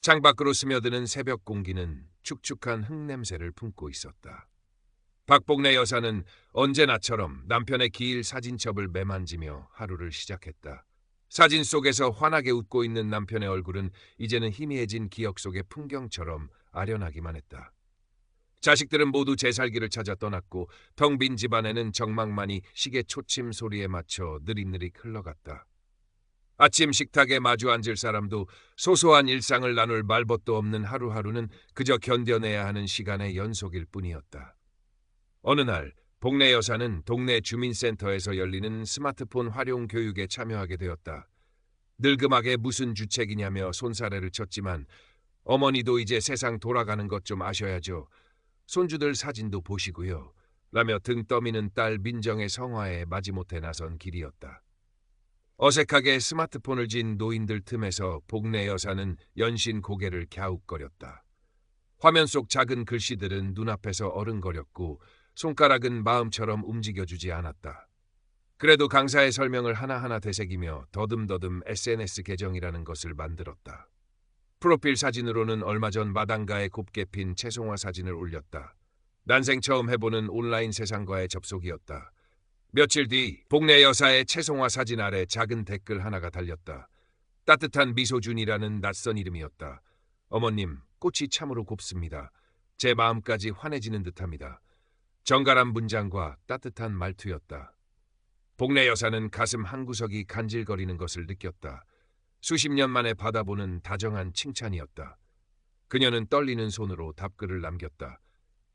창밖으로 스며드는 새벽 공기는 축축한 흙냄새를 품고 있었다. 박복래 여사는 언제나처럼 남편의 길 사진첩을 매만지며 하루를 시작했다. 사진 속에서 환하게 웃고 있는 남편의 얼굴은 이제는 희미해진 기억 속의 풍경처럼 아련하기만 했다. 자식들은 모두 제살기를 찾아 떠났고 텅 빈 집안에는 정막만이 시계 초침 소리에 맞춰 느릿느릿 흘러갔다. 아침 식탁에 마주 앉을 사람도 소소한 일상을 나눌 말벗도 없는 하루하루는 그저 견뎌내야 하는 시간의 연속일 뿐이었다. 어느 날 복래 여사는 동네 주민센터에서 열리는 스마트폰 활용 교육에 참여하게 되었다. 늙음하게 무슨 주책이냐며 손사래를 쳤지만 어머니도 이제 세상 돌아가는 것 좀 아셔야죠. 손주들 사진도 보시고요. 라며 등 떠미는 딸 민정의 성화에 마지못해 나선 길이었다. 어색하게 스마트폰을 쥔 노인들 틈에서 복래 여사는 연신 고개를 갸웃거렸다. 화면 속 작은 글씨들은 눈앞에서 어른거렸고 손가락은 마음처럼 움직여주지 않았다. 그래도 강사의 설명을 하나하나 되새기며 더듬더듬 SNS 계정이라는 것을 만들었다. 프로필 사진으로는 얼마 전 마당가에 곱게 핀 채송화 사진을 올렸다. 난생 처음 해보는 온라인 세상과의 접속이었다. 며칠 뒤 복래 여사의 채송화 사진 아래 작은 댓글 하나가 달렸다. 따뜻한 미소준이라는 낯선 이름이었다. 어머님, 꽃이 참으로 곱습니다. 제 마음까지 환해지는 듯합니다. 정갈한 문장과 따뜻한 말투였다. 복래 여사는 가슴 한구석이 간질거리는 것을 느꼈다. 수십 년 만에 받아보는 다정한 칭찬이었다. 그녀는 떨리는 손으로 답글을 남겼다.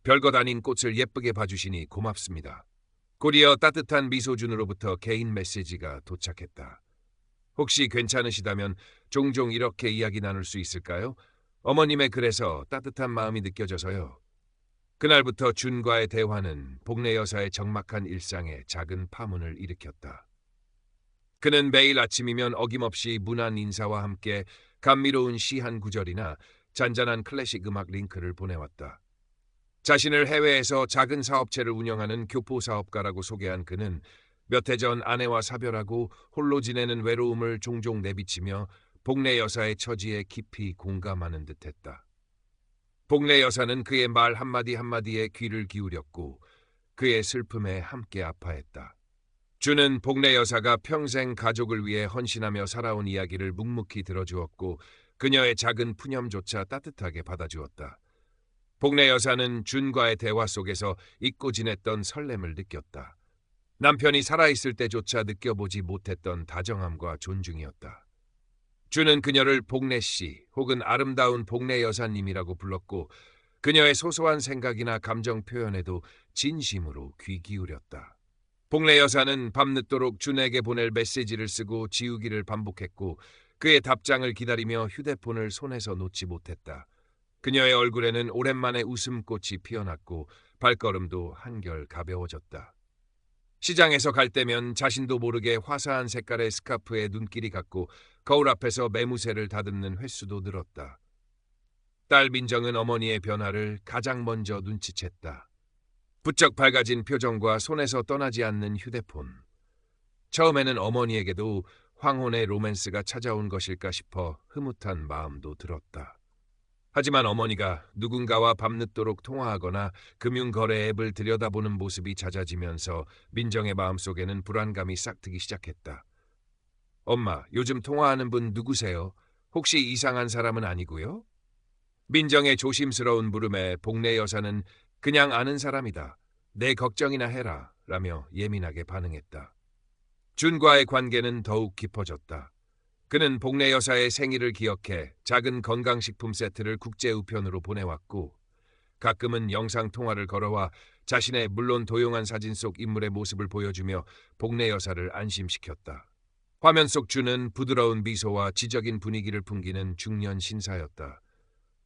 별것 아닌 꽃을 예쁘게 봐주시니 고맙습니다. 곧이어 따뜻한 미소준으로부터 개인 메시지가 도착했다. 혹시 괜찮으시다면 종종 이렇게 이야기 나눌 수 있을까요? 어머님의 글에서 따뜻한 마음이 느껴져서요. 그날부터 준과의 대화는 복래 여사의 적막한 일상에 작은 파문을 일으켰다. 그는 매일 아침이면 어김없이 문안 인사와 함께 감미로운 시 한 구절이나 잔잔한 클래식 음악 링크를 보내왔다. 자신을 해외에서 작은 사업체를 운영하는 교포사업가라고 소개한 그는 몇 해 전 아내와 사별하고 홀로 지내는 외로움을 종종 내비치며 복래 여사의 처지에 깊이 공감하는 듯했다. 복래 여사는 그의 말 한마디 한마디에 귀를 기울였고 그의 슬픔에 함께 아파했다. 주는 복래 여사가 평생 가족을 위해 헌신하며 살아온 이야기를 묵묵히 들어주었고 그녀의 작은 푸념조차 따뜻하게 받아주었다. 복래 여사는 준과의 대화 속에서 잊고 지냈던 설렘을 느꼈다. 남편이 살아있을 때조차 느껴보지 못했던 다정함과 존중이었다. 주는 그녀를 복래 씨 혹은 아름다운 복래 여사님이라고 불렀고 그녀의 소소한 생각이나 감정 표현에도 진심으로 귀 기울였다. 복래 여사는 밤늦도록 준에게 보낼 메시지를 쓰고 지우기를 반복했고 그의 답장을 기다리며 휴대폰을 손에서 놓지 못했다. 그녀의 얼굴에는 오랜만에 웃음꽃이 피어났고 발걸음도 한결 가벼워졌다. 시장에서 갈 때면 자신도 모르게 화사한 색깔의 스카프에 눈길이 갔고 거울 앞에서 매무새를 다듬는 횟수도 늘었다. 딸 민정은 어머니의 변화를 가장 먼저 눈치챘다. 부쩍 밝아진 표정과 손에서 떠나지 않는 휴대폰. 처음에는 어머니에게도 황혼의 로맨스가 찾아온 것일까 싶어 흐뭇한 마음도 들었다. 하지만 어머니가 누군가와 밤늦도록 통화하거나 금융거래 앱을 들여다보는 모습이 잦아지면서 민정의 마음속에는 불안감이 싹트기 시작했다. 엄마, 요즘 통화하는 분 누구세요? 혹시 이상한 사람은 아니고요? 민정의 조심스러운 물음에 복래 여사는 그냥 아는 사람이다. 내 걱정이나 해라. 라며 예민하게 반응했다. 준과의 관계는 더욱 깊어졌다. 그는 복래 여사의 생일을 기억해 작은 건강식품 세트를 국제 우편으로 보내왔고 가끔은 영상통화를 걸어와 자신의 물론 도용한 사진 속 인물의 모습을 보여주며 복래 여사를 안심시켰다. 화면 속 준은 부드러운 미소와 지적인 분위기를 풍기는 중년 신사였다.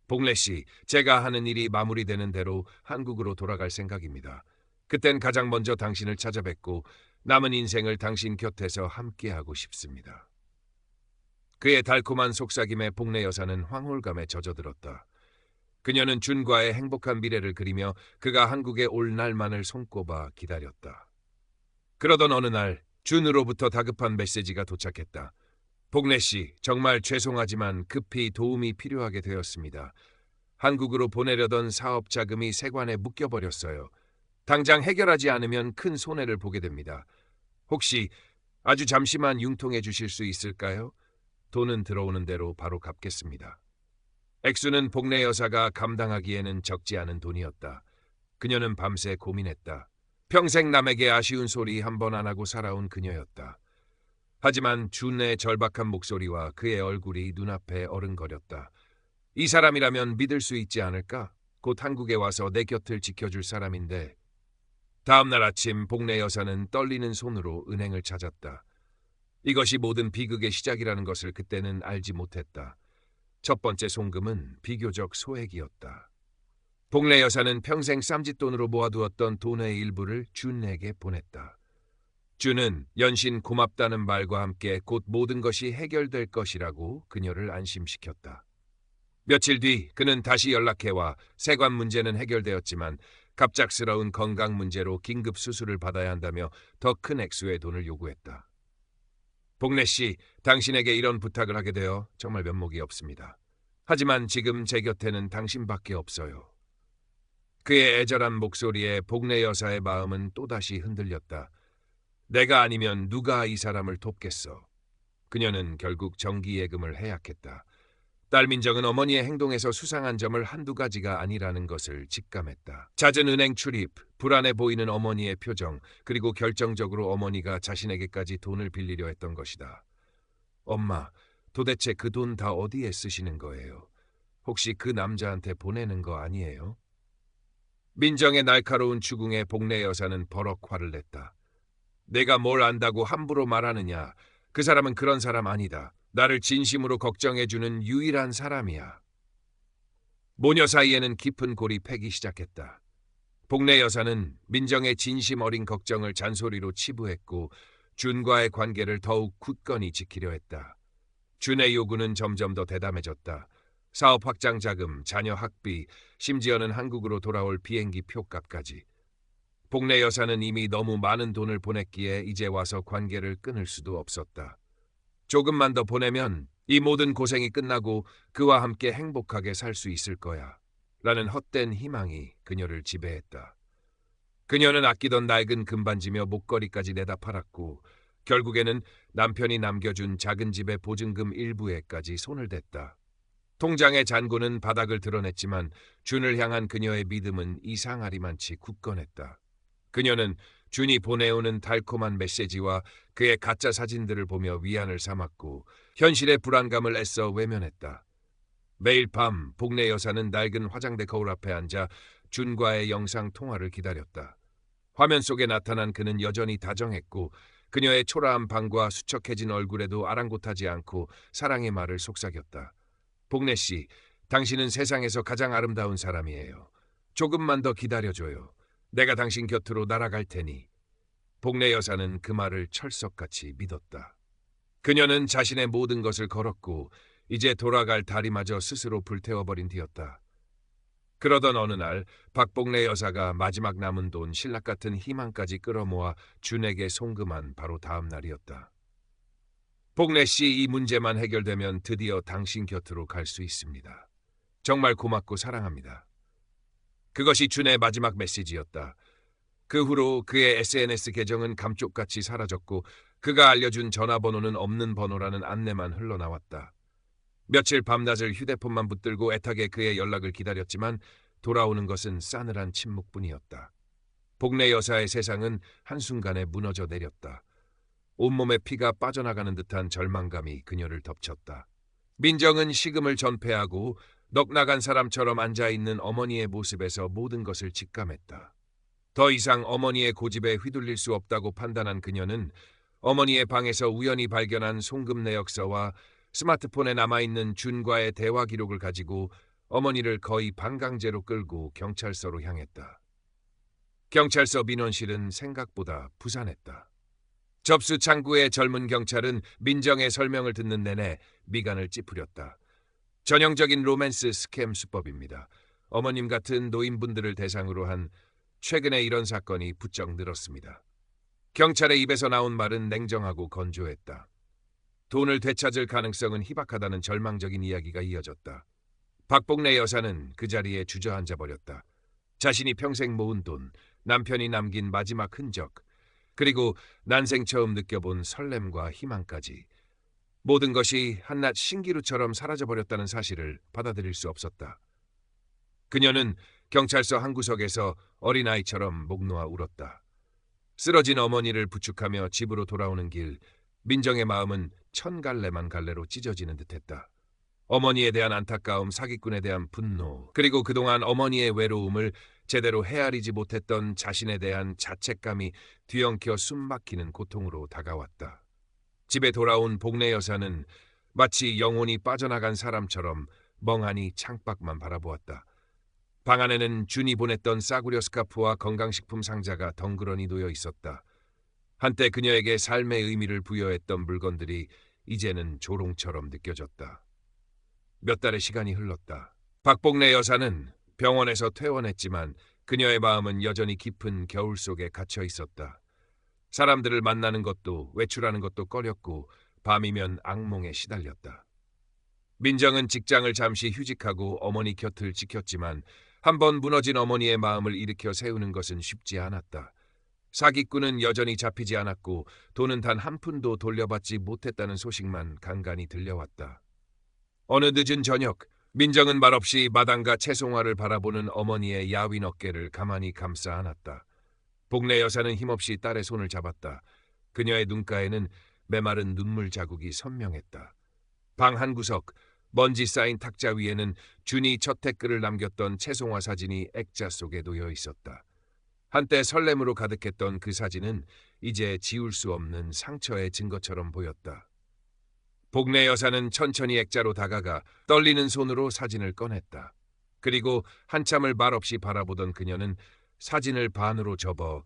복래 씨, 제가 하는 일이 마무리되는 대로 한국으로 돌아갈 생각입니다. 그땐 가장 먼저 당신을 찾아뵙고 남은 인생을 당신 곁에서 함께하고 싶습니다. 그의 달콤한 속삭임에 복래 여사는 황홀감에 젖어들었다. 그녀는 준과의 행복한 미래를 그리며 그가 한국에 올 날만을 손꼽아 기다렸다. 그러던 어느 날 준으로부터 다급한 메시지가 도착했다. 복래 씨, 정말 죄송하지만 급히 도움이 필요하게 되었습니다. 한국으로 보내려던 사업 자금이 세관에 묶여버렸어요. 당장 해결하지 않으면 큰 손해를 보게 됩니다. 혹시 아주 잠시만 융통해 주실 수 있을까요? 돈은 들어오는 대로 바로 갚겠습니다. 액수는 복래 여사가 감당하기에는 적지 않은 돈이었다. 그녀는 밤새 고민했다. 평생 남에게 아쉬운 소리 한 번 안 하고 살아온 그녀였다. 하지만 준의 절박한 목소리와 그의 얼굴이 눈앞에 어른거렸다. 이 사람이라면 믿을 수 있지 않을까? 곧 한국에 와서 내 곁을 지켜줄 사람인데. 다음 날 아침 복래 여사는 떨리는 손으로 은행을 찾았다. 이것이 모든 비극의 시작이라는 것을 그때는 알지 못했다. 첫 번째 송금은 비교적 소액이었다. 복래 여사는 평생 쌈짓돈으로 모아두었던 돈의 일부를 준에게 보냈다. 준은 연신 고맙다는 말과 함께 곧 모든 것이 해결될 것이라고 그녀를 안심시켰다. 며칠 뒤 그는 다시 연락해와 세관 문제는 해결되었지만 갑작스러운 건강 문제로 긴급 수술을 받아야 한다며 더 큰 액수의 돈을 요구했다. 복래 씨, 당신에게 이런 부탁을 하게 되어 정말 면목이 없습니다. 하지만 지금 제 곁에는 당신밖에 없어요. 그의 애절한 목소리에 복래 여사의 마음은 또다시 흔들렸다. 내가 아니면 누가 이 사람을 돕겠어. 그녀는 결국 정기예금을 해약했다. 딸 민정은 어머니의 행동에서 수상한 점을 한두 가지가 아니라는 것을 직감했다. 잦은 은행 출입, 불안해 보이는 어머니의 표정, 그리고 결정적으로 어머니가 자신에게까지 돈을 빌리려 했던 것이다. 엄마, 도대체 그 돈 다 어디에 쓰시는 거예요? 혹시 그 남자한테 보내는 거 아니에요? 민정의 날카로운 추궁에 복래 여사는 버럭 화를 냈다. 내가 뭘 안다고 함부로 말하느냐. 그 사람은 그런 사람 아니다. 나를 진심으로 걱정해주는 유일한 사람이야. 모녀 사이에는 깊은 골이 패기 시작했다. 복래 여사는 민정의 진심 어린 걱정을 잔소리로 치부했고 준과의 관계를 더욱 굳건히 지키려 했다. 준의 요구는 점점 더 대담해졌다. 사업 확장 자금, 자녀 학비, 심지어는 한국으로 돌아올 비행기 표값까지. 복래 여사는 이미 너무 많은 돈을 보냈기에 이제 와서 관계를 끊을 수도 없었다. 조금만 더 보내면 이 모든 고생이 끝나고 그와 함께 행복하게 살 수 있을 거야. 라는 헛된 희망이 그녀를 지배했다. 그녀는 아끼던 낡은 금반지며 목걸이까지 내다 팔았고 결국에는 남편이 남겨준 작은 집의 보증금 일부에까지 손을 댔다. 통장의 잔고는 바닥을 드러냈지만 준을 향한 그녀의 믿음은 이상하리만치 굳건했다. 그녀는 준이 보내오는 달콤한 메시지와 그의 가짜 사진들을 보며 위안을 삼았고 현실의 불안감을 애써 외면했다. 매일 밤 복래 여사는 낡은 화장대 거울 앞에 앉아 준과의 영상 통화를 기다렸다. 화면 속에 나타난 그는 여전히 다정했고 그녀의 초라한 방과 수척해진 얼굴에도 아랑곳하지 않고 사랑의 말을 속삭였다. 복래 씨, 당신은 세상에서 가장 아름다운 사람이에요. 조금만 더 기다려줘요. 내가 당신 곁으로 날아갈 테니. 복래 여사는 그 말을 철석같이 믿었다. 그녀는 자신의 모든 것을 걸었고 이제 돌아갈 다리마저 스스로 불태워버린 뒤였다. 그러던 어느 날 박복래 여사가 마지막 남은 돈 신락 같은 희망까지 끌어모아 준에게 송금한 바로 다음 날이었다. 복래 씨, 이 문제만 해결되면 드디어 당신 곁으로 갈 수 있습니다. 정말 고맙고 사랑합니다. 그것이 준의 마지막 메시지였다. 그 후로 그의 SNS 계정은 감쪽같이 사라졌고 그가 알려준 전화번호는 없는 번호라는 안내만 흘러나왔다. 며칠 밤낮을 휴대폰만 붙들고 애타게 그의 연락을 기다렸지만 돌아오는 것은 싸늘한 침묵뿐이었다. 복래 여사의 세상은 한순간에 무너져 내렸다. 온몸에 피가 빠져나가는 듯한 절망감이 그녀를 덮쳤다. 민정은 식음을 전폐하고 넋나간 사람처럼 앉아있는 어머니의 모습에서 모든 것을 직감했다. 더 이상 어머니의 고집에 휘둘릴 수 없다고 판단한 그녀는 어머니의 방에서 우연히 발견한 송금 내역서와 스마트폰에 남아있는 준과의 대화 기록을 가지고 어머니를 거의 반강제로 끌고 경찰서로 향했다. 경찰서 민원실은 생각보다 부산했다. 접수 창구의 젊은 경찰은 민정의 설명을 듣는 내내 미간을 찌푸렸다. 전형적인 로맨스 스캠 수법입니다. 어머님 같은 노인분들을 대상으로 한 최근에 이런 사건이 부쩍 늘었습니다. 경찰의 입에서 나온 말은 냉정하고 건조했다. 돈을 되찾을 가능성은 희박하다는 절망적인 이야기가 이어졌다. 박복래 여사는 그 자리에 주저앉아 버렸다. 자신이 평생 모은 돈, 남편이 남긴 마지막 흔적, 그리고 난생 처음 느껴본 설렘과 희망까지 모든 것이 한낱 신기루처럼 사라져버렸다는 사실을 받아들일 수 없었다. 그녀는 경찰서 한 구석에서 어린아이처럼 목 놓아 울었다. 쓰러진 어머니를 부축하며 집으로 돌아오는 길, 민정의 마음은 천 갈래만 갈래로 찢어지는 듯했다. 어머니에 대한 안타까움, 사기꾼에 대한 분노, 그리고 그동안 어머니의 외로움을 제대로 헤아리지 못했던 자신에 대한 자책감이 뒤엉켜 숨막히는 고통으로 다가왔다. 집에 돌아온 복래 여사는 마치 영혼이 빠져나간 사람처럼 멍하니 창밖만 바라보았다. 방 안에는 준이 보냈던 싸구려 스카프와 건강식품 상자가 덩그러니 놓여 있었다. 한때 그녀에게 삶의 의미를 부여했던 물건들이 이제는 조롱처럼 느껴졌다. 몇 달의 시간이 흘렀다. 박복래 여사는 병원에서 퇴원했지만 그녀의 마음은 여전히 깊은 겨울 속에 갇혀 있었다. 사람들을 만나는 것도 외출하는 것도 꺼렸고 밤이면 악몽에 시달렸다. 민정은 직장을 잠시 휴직하고 어머니 곁을 지켰지만 한번 무너진 어머니의 마음을 일으켜 세우는 것은 쉽지 않았다. 사기꾼은 여전히 잡히지 않았고 돈은 단 한 푼도 돌려받지 못했다는 소식만 간간히 들려왔다. 어느 늦은 저녁, 민정은 말없이 마당과 채송화를 바라보는 어머니의 야윈 어깨를 가만히 감싸 안았다. 복래 여사는 힘없이 딸의 손을 잡았다. 그녀의 눈가에는 메마른 눈물 자국이 선명했다. 방 한 구석, 먼지 쌓인 탁자 위에는 준이 첫 댓글을 남겼던 채송화 사진이 액자 속에 놓여 있었다. 한때 설렘으로 가득했던 그 사진은 이제 지울 수 없는 상처의 증거처럼 보였다. 복래 여사는 천천히 액자로 다가가 떨리는 손으로 사진을 꺼냈다. 그리고 한참을 말없이 바라보던 그녀는 사진을 반으로 접어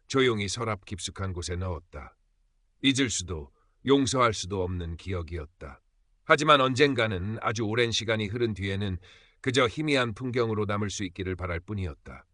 조용히 서랍 깊숙한 곳에 넣었다. 잊을 수도 용서할 수도 없는 기억이었다. 하지만 언젠가는 아주 오랜 시간이 흐른 뒤에는 그저 희미한 풍경으로 남을 수 있기를 바랄 뿐이었다.